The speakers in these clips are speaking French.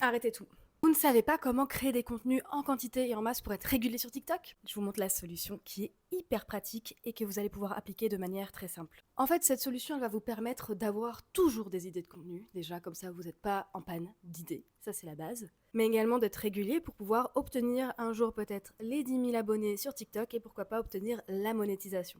Arrêtez tout. Vous ne savez pas comment créer des contenus en quantité et en masse pour être régulier sur TikTok? Je vous montre la solution qui est hyper pratique et que vous allez pouvoir appliquer de manière très simple. En fait, cette solution, elle va vous permettre d'avoir toujours des idées de contenu. Déjà, comme ça, vous n'êtes pas en panne d'idées. Ça, c'est la base. Mais également d'être régulier pour pouvoir obtenir un jour peut-être les 10 000 abonnés sur TikTok et pourquoi pas obtenir la monétisation.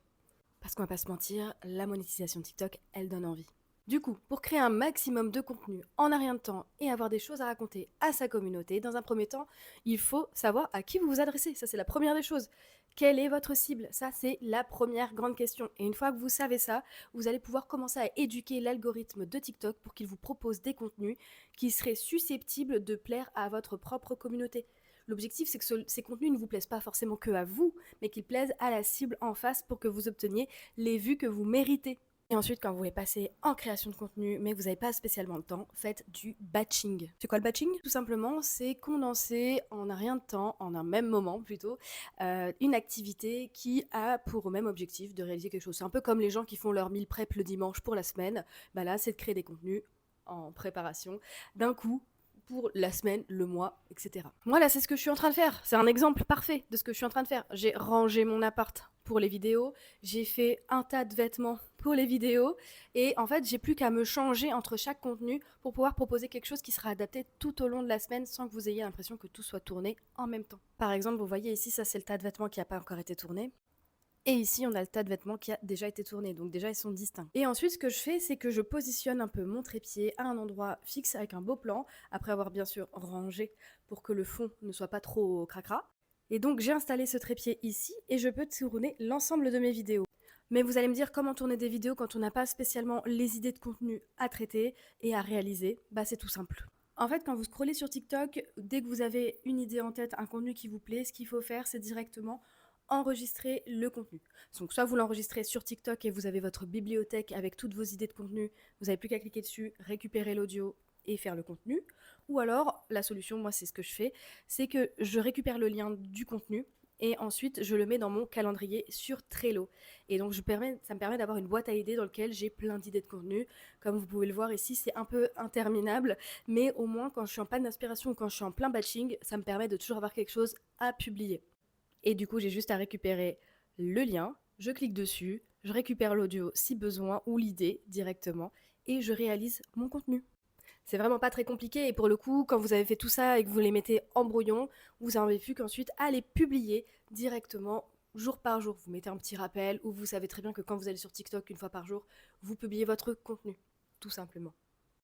Parce qu'on va pas se mentir, la monétisation TikTok, elle donne envie. Du coup, pour créer un maximum de contenu en un rien de temps et avoir des choses à raconter à sa communauté, dans un premier temps, il faut savoir à qui vous vous adressez. Ça, c'est la première des choses. Quelle est votre cible? Ça, c'est la première grande question. Et une fois que vous savez ça, vous allez pouvoir commencer à éduquer l'algorithme de TikTok pour qu'il vous propose des contenus qui seraient susceptibles de plaire à votre propre communauté. L'objectif, c'est que ces contenus ne vous plaisent pas forcément que à vous, mais qu'ils plaisent à la cible en face pour que vous obteniez les vues que vous méritez. Et ensuite, quand vous voulez passer en création de contenu, mais que vous n'avez pas spécialement le temps, faites du batching. C'est quoi le batching? Tout simplement, c'est condenser en un rien de temps, en un même moment plutôt, une activité qui a pour même objectif de réaliser quelque chose. C'est un peu comme les gens qui font leur meal prep le dimanche pour la semaine. Bah là, c'est de créer des contenus en préparation d'un coup pour la semaine, le mois, etc. Moi là, c'est ce que je suis en train de faire. C'est un exemple parfait de ce que je suis en train de faire. J'ai rangé mon appart pour les vidéos, j'ai fait un tas de vêtements pour les vidéos, et en fait, j'ai plus qu'à me changer entre chaque contenu pour pouvoir proposer quelque chose qui sera adapté tout au long de la semaine sans que vous ayez l'impression que tout soit tourné en même temps. Par exemple, vous voyez ici, ça c'est le tas de vêtements qui n'a pas encore été tourné. Et ici, on a le tas de vêtements qui a déjà été tourné, donc déjà ils sont distincts. Et ensuite, ce que je fais, c'est que je positionne un peu mon trépied à un endroit fixe avec un beau plan, après avoir bien sûr rangé pour que le fond ne soit pas trop cracra. Et donc j'ai installé ce trépied ici et je peux tourner l'ensemble de mes vidéos. Mais vous allez me dire comment tourner des vidéos quand on n'a pas spécialement les idées de contenu à traiter et à réaliser? Bah c'est tout simple. En fait, quand vous scrollez sur TikTok, dès que vous avez une idée en tête, un contenu qui vous plaît, ce qu'il faut faire, c'est directement enregistrer le contenu. Donc soit vous l'enregistrez sur TikTok et vous avez votre bibliothèque avec toutes vos idées de contenu, vous n'avez plus qu'à cliquer dessus, récupérer l'audio et faire le contenu. Ou alors, la solution, moi c'est ce que je fais, c'est que je récupère le lien du contenu et ensuite je le mets dans mon calendrier sur Trello. Et donc ça me permet d'avoir une boîte à idées dans laquelle j'ai plein d'idées de contenu. Comme vous pouvez le voir ici, c'est un peu interminable, mais au moins quand je suis en panne d'inspiration ou quand je suis en plein batching, ça me permet de toujours avoir quelque chose à publier. Et du coup, j'ai juste à récupérer le lien, je clique dessus, je récupère l'audio si besoin ou l'idée directement et je réalise mon contenu. C'est vraiment pas très compliqué et pour le coup, quand vous avez fait tout ça et que vous les mettez en brouillon, vous n'avez plus qu'ensuite à les publier directement jour par jour. Vous mettez un petit rappel ou vous savez très bien que quand vous allez sur TikTok une fois par jour, vous publiez votre contenu, tout simplement.